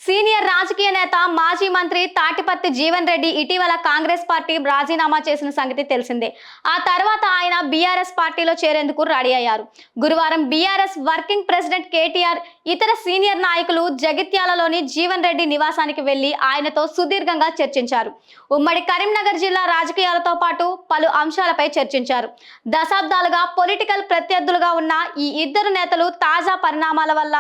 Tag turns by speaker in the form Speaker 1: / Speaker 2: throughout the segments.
Speaker 1: Senior రాజకీయ నేత మాజీ మంత్రి తాటిపత్తి జీవన్ రెడ్డి ఇటీవల కాంగ్రెస్ పార్టీ రాజీనామా చేసిన సంగతి తెలిసిందే. ఆ తర్వాత ఆయన బీఆర్ఎస్ పార్టీలో చేరేందుకు రెడీ అయ్యారు. గురువారం బీఆర్ఎస్ వర్కింగ్ ప్రెసిడెంట్ కేటీఆర్, ఇతర సీనియర్ నాయకులు జగిత్యాలలోని జీవన్ రెడ్డి నివాసానికి వెళ్లి ఆయనతో సుదీర్ఘంగా చర్చించారు. ఉమ్మడి కరీంనగర్ జిల్లా రాజకీయాలతో పాటు పలు అంశాలపై చర్చించారు. దశాబ్దాలుగా పొలిటికల్ ప్రత్యర్థులుగా ఉన్న ఈ ఇద్దరు నేతలు తాజా పరిణామాల వల్ల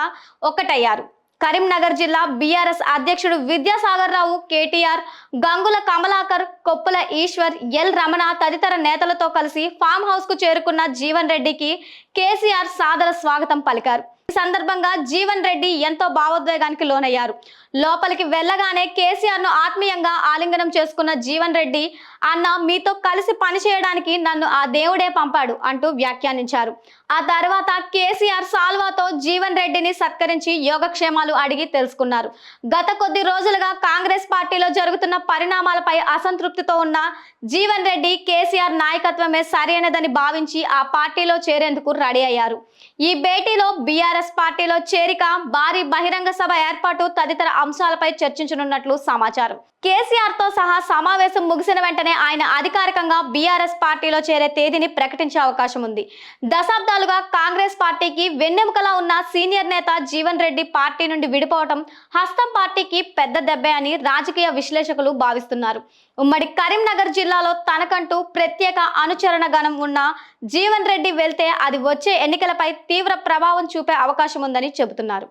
Speaker 1: ఒక్కటయ్యారు. కరీంనగర్ జిల్లా బీఆర్ఎస్ అధ్యక్షుడు విద్యాసాగర్ రావు, కేటీఆర్, గంగుల కమలాకర్, కొప్పుల ఈశ్వర్, ఎల్ రమణ తదితర నేతలతో కలిసి ఫామ్ హౌస్ కు చేరుకున్న జీవన్ రెడ్డికి కేసీఆర్ సాదర స్వాగతం పలికారు. ఈ సందర్భంగా జీవన్ రెడ్డి ఎంతో భావోద్వేగానికి లోనయ్యారు. లోపలికి వెళ్లగానే కేసీఆర్ ను ఆత్మీయంగా ఆలింగనం చేసుకున్న జీవన్ రెడ్డి, అన్న మీతో కలిసి పనిచేయడానికి నన్ను ఆ దేవుడే పంపాడు అంటూ వ్యాఖ్యానించారు. ఆ తర్వాత కేసీఆర్ సాల్వాతో జీవన్ రెడ్డిని సత్కరించి యోగక్షేమాలు అడిగి తెలుసుకున్నారు. గత కొద్ది రోజులుగా కాంగ్రెస్ పార్టీలో జరుగుతున్న పరిణామాలపై అసంతృప్తితో ఉన్న జీవన్ రెడ్డి కేసీఆర్ నాయకత్వమే సరైనదని భావించి ఆ పార్టీలో చేరేందుకు రెడీ అయ్యారు. ఈ భేటీలో బీఆర్ఎస్ పార్టీలో చేరిక, భారీ బహిరంగ సభ ఏర్పాటు తదితర అంశాలపై చర్చించనున్నట్లు సమాచారం. కేసీఆర్ తో సహా సమావేశం ముగిసిన వెంటనే ఆయన అధికారికంగా బీఆర్ఎస్ పార్టీలో చేరే తేదీని ప్రకటించే అవకాశం ఉంది. దశాబ్దాలుగా కాంగ్రెస్ పార్టీకి వెన్నెముకలా ఉన్న సీనియర్ నేత జీవన్ రెడ్డి పార్టీ నుండి విడిపోవటం హస్తం పార్టీకి పెద్ద దెబ్బే అని రాజకీయ విశ్లేషకులు భావిస్తున్నారు. ఉమ్మడి కరీంనగర్ జిల్లాలో తనకంటూ ప్రత్యేక అనుచరణ గణం ఉన్న జీవన్ రెడ్డి వెళ్తే అది వచ్చే ఎన్నికలపై తీవ్ర ప్రభావం చూపే అవకాశం ఉందని చెబుతున్నారు.